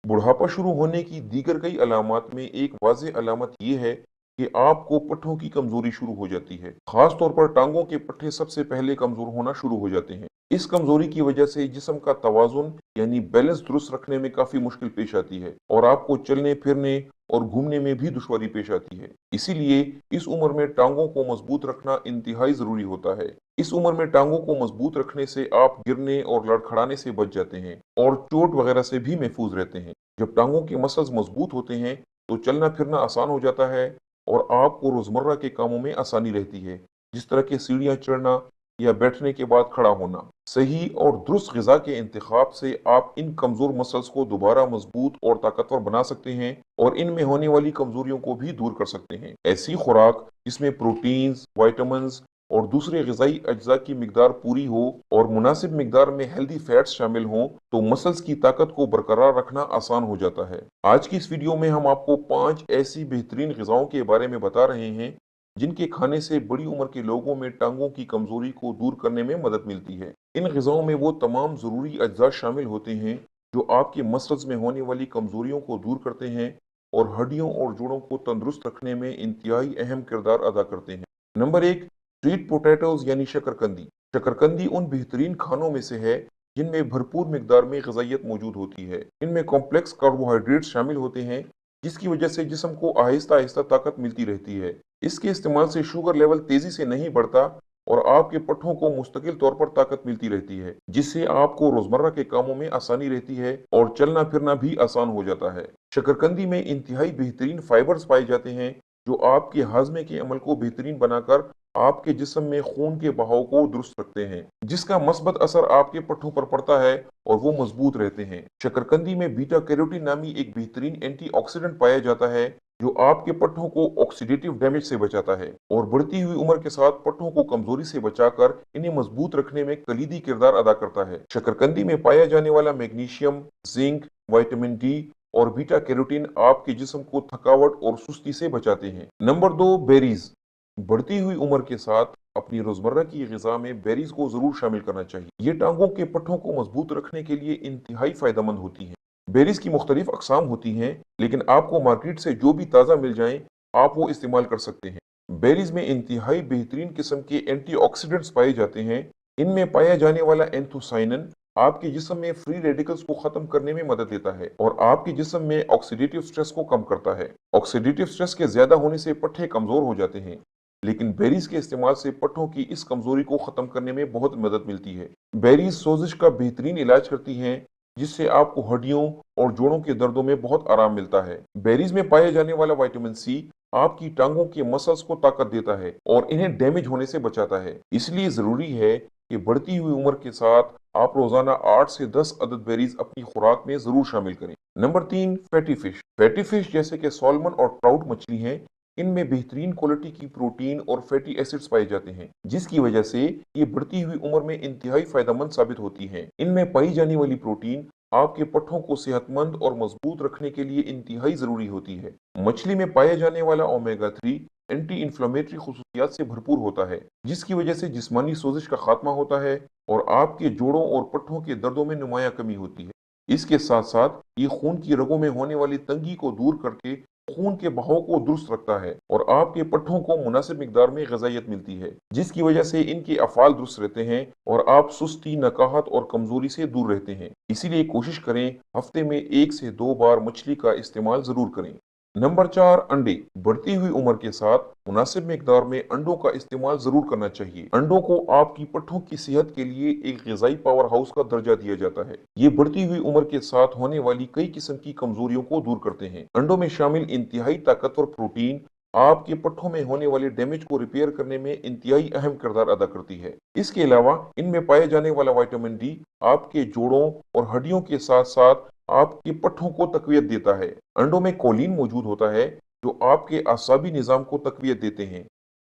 बुढ़ापा शुरू होने की दीगर कई अलामात में एक वाज़ेह अलामत ये है कि आपको पट्ठों की कमजोरी शुरू हो जाती है। खास तौर पर टांगों के पट्टे सबसे पहले कमजोर होना शुरू हो जाते हैं। इस कमजोरी की वजह से जिस्म का तवाजुन यानी बैलेंस दुरुस्त रखने में काफी मुश्किल पेश आती है और आपको चलने फिरने और घूमने में भी दुश्वारी पेश आती है। इसीलिए इस उम्र में टांगों को मजबूत रखना इंतहाई जरूरी होता है। इस उम्र में टांगों को मजबूत रखने से आप गिरने और लड़खड़ाने से बच जाते हैं और चोट वगैरह से भी महफूज रहते हैं। जब टांगों के मसल्स मजबूत होते हैं तो चलना फिरना आसान हो जाता है और आपको रोजमर्रा के कामों में आसानी रहती है, जिस तरह के सीढ़ियां चढ़ना या बैठने के बाद खड़ा होना। सही और दुरुस्त ग़िज़ा के इंतखाब से आप इन कमज़ोर मसल्स को दोबारा मजबूत और ताकतवर बना सकते हैं और इनमें होने वाली कमजोरियों को भी दूर कर सकते हैं। ऐसी खुराक जिसमें प्रोटीन्स, विटामिन्स और दूसरे ग़िज़ाई अज्जा की मिकदार पूरी हो और मुनासिब मिकदार में हेल्दी फैट्स शामिल हों तो मसल्स की ताकत को बरकरार रखना आसान हो जाता है। आज की इस वीडियो में हम आपको 5 ऐसी बेहतरीन ग़िज़ाओं के बारे में बता रहे हैं जिनके खाने से बड़ी उम्र के लोगों में टांगों की कमजोरी को दूर करने में मदद मिलती है। इन ग़िज़ाओं में वो तमाम ज़रूरी अज्जा शामिल होते हैं जो आपके मसल्स में होने वाली कमजोरियों को दूर करते हैं और हड्डियों और जोड़ों को तंदुरुस्त रखने में इंतहाई अहम किरदार अदा करते हैं। नंबर 1, स्वीट पोटैटोज यानी शकरकंदी। शकरकंदी उन बेहतरीन खानों में से है जिनमें भरपूर मिकदार में ग़िज़ाइयत मौजूद होती है। इनमें कॉम्प्लेक्स कार्बोहाइड्रेट्स शामिल होते हैं जिसकी वजह से जिस्म को आहिस्ता आहिस्ता ताकत मिलती रहती है। इसके इस्तेमाल से शुगर लेवल तेजी से नहीं बढ़ता और आपके पट्ठों को मुस्तकिल तौर पर ताकत मिलती रहती है, जिससे आपको रोजमर्रा के कामों में आसानी रहती है और चलना फिरना भी आसान हो जाता है। शकरकंदी में इंतहाई बेहतरीन फाइबर्स पाए जाते हैं जो आपके हाजमे के अमल को बेहतरीन बनाकर आपके जिस्म में खून के बहाव को दुरुस्त रखते हैं, जिसका मस्बत असर आपके पट्ठों पर पड़ता है और वो मजबूत रहते हैं। शकरकंदी में बीटा कैरोटीन नामी एक बेहतरीन एंटीऑक्सीडेंट पाया जाता है जो आपके पट्ठों को ऑक्सीडेटिव डैमेज से बचाता है और बढ़ती हुई उम्र के साथ पट्ठों को कमजोरी से बचाकर इन्हें मजबूत रखने में कलीदी किरदार अदा करता है। शकरकंदी में पाया जाने वाला मैग्नीशियम, जिंक, विटामिन डी और बीटा कैरोटीन आपके जिस्म को थकावट और सुस्ती से बचाते हैं। Number 2, berries. बढ़ती हुई उम्र के साथ अपनी रोजमर्रा की ग़िज़ा में बेरीज को जरूर शामिल करना चाहिए। ये टांगों के पट्ठों को मजबूत रखने के लिए इंतहाई फायदेमंद होती हैं। बेरीज की मुख्तलिफ अक़साम होती हैं, लेकिन आपको मार्केट से जो भी ताज़ा मिल जाएं आप वो इस्तेमाल कर सकते हैं। बेरीज में इंतहाई बेहतरीन किस्म के एंटीऑक्सीडेंट्स पाए जाते हैं। इनमें पाया जाने वाला एंथोसाइनिन आपके जिस्म में फ्री रेडिकल्स को खत्म करने में मदद देता है और आपके जिस्म में ऑक्सीडेटिव स्ट्रेस को कम करता है। ऑक्सीडेटिव स्ट्रेस के ज्यादा होने से पट्ठे कमजोर हो जाते हैं, लेकिन बेरीज के इस्तेमाल से पट्ठों की इस कमजोरी को खत्म करने में बहुत मदद मिलती है। बेरीज सोजिश का बेहतरीन इलाज करती हैं, जिससे आपको हड्डियों और जोड़ों के दर्दों में बहुत आराम मिलता है। बेरीज में पाए जाने वाला विटामिन सी आपकी टांगों के मसल्स को ताकत देता है और इन्हें डैमेज होने से बचाता है। इसलिए जरूरी है कि बढ़ती हुई उम्र के साथ आप रोजाना 8 से 10 अदद बेरीज अपनी खुराक में जरूर शामिल करें। Number 3, fatty fish. Fatty fish जैसे कि सॉल्मन और ट्राउट मछली हैं, इनमें बेहतरीन क्वालिटी की प्रोटीन और फैटी एसिड्स पाए जाते हैं, जिसकी वजह से ये बढ़ती हुई उम्र में इंतहाई फायदेमंद साबित होती हैं। इनमें पाई जाने वाली प्रोटीन आपके पट्ठों को सेहतमंद और मजबूत रखने के लिए इंतहाई जरूरी होती है। मछली में पाया जाने वाला ओमेगा 3 एंटी इंफ्लेमेटरी खुसूसियात से भरपूर होता है, जिसकी वजह से जिस्मानी सोजिश का खात्मा होता है और आपके जोड़ों और पट्ठों के दर्दों में नुमाया कमी होती है। इसके साथ साथ ये खून की रगों में होने वाली तंगी को दूर करके खून के बहाव को दुरुस्त रखता है और आपके पट्ठों को मुनासिब मिकदार में ग़िज़ाइयत मिलती है, जिसकी वजह से इनके अफ़ाल दुरुस्त रहते हैं और आप सुस्ती, नकाहत और कमजोरी से दूर रहते हैं। इसीलिए कोशिश करें हफ्ते में 1 से 2 बार मछली का इस्तेमाल जरूर करें। नंबर 4, अंडे। बढ़ती हुई उम्र के साथ मुनासिब मिकदार में अंडों का इस्तेमाल जरूर करना चाहिए। अंडों को आपकी पट्ठों की सेहत के लिए एक ग़िज़ाई पावर हाउस का दर्जा दिया जाता है। ये बढ़ती हुई उम्र के साथ होने वाली कई किस्म की कमजोरियों को दूर करते हैं। अंडों में शामिल इंतहाई ताकतवर प्रोटीन आपके पट्ठों में होने वाले डैमेज को रिपेयर करने में इंतहाई अहम किरदार अदा करती है। इसके अलावा इनमें पाए जाने वाला विटामिन डी आपके जोड़ों और हड्डियों के साथ साथ आपके पट्ठों को तकवीत देता है। अंडों में कोलिन मौजूद होता है जो आपके आसाबी निजाम को तकवीत देते हैं,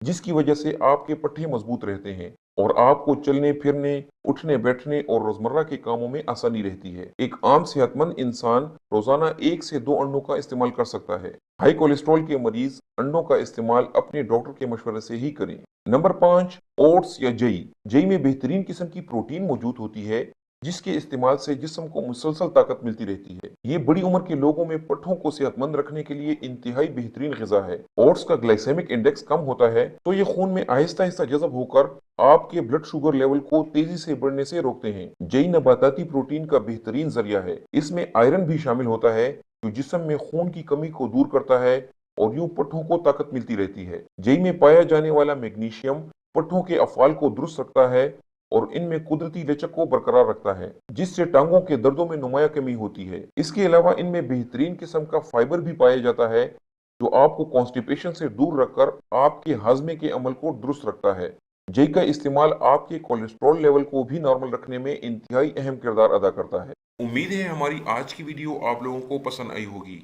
जिसकी वजह से आपके पट्टे मजबूत रहते हैं और आपको चलने फिरने, उठने बैठने और रोजमर्रा के कामों में आसानी रहती है। एक आम सेहतमंद इंसान रोजाना 1 से 2 अंडों का इस्तेमाल कर सकता है। हाई कोलेस्ट्रॉल के मरीज अंडों का इस्तेमाल अपने डॉक्टर के मशवरे से ही करें। नंबर 5, ओट्स या जई। जई में बेहतरीन किस्म की प्रोटीन मौजूद होती है जिसके इस्तेमाल से जिस्म को मुसलसल ताकत मिलती रहती है। ये बड़ी उम्र के लोगों में पट्ठों को सेहतमंद रखने के लिए इंतहाई बेहतरीन ग़िज़ा है। ओट्स का ग्लाइसेमिक इंडेक्स कम होता है, तो ये खून में आहिस्ता आहिस्ता जज़ब होकर आपके ब्लड शुगर लेवल को तेजी से बढ़ने से रोकते हैं। जई नबाताती प्रोटीन का बेहतरीन जरिया है। इसमें आयरन भी शामिल होता है, जो जिस्म में खून की कमी को दूर करता है और यूं पट्ठों को ताकत मिलती रहती है। जई में पाया जाने वाला मैग्नीशियम पट्ठों के अफ़ाल को दुरुस्त रखता है और इनमें कुदरती लचक को बरकरार रखता है, जिससे टांगों के दर्दों में नुमाया कमी होती है। इसके अलावा इनमें बेहतरीन किस्म का फाइबर भी पाया जाता है, जो आपको कॉन्स्टिपेशन से दूर रखकर आपके हाजमे के अमल को दुरुस्त रखता है। जई का इस्तेमाल आपके कोलेस्ट्रॉल लेवल को भी नॉर्मल रखने में इंतहाई अहम किरदार अदा करता है। उम्मीद है हमारी आज की वीडियो आप लोगों को पसंद आई होगी।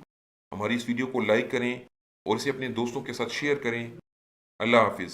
हमारी इस वीडियो को लाइक करें और इसे अपने दोस्तों के साथ शेयर करें। अल्लाह हाफिज़।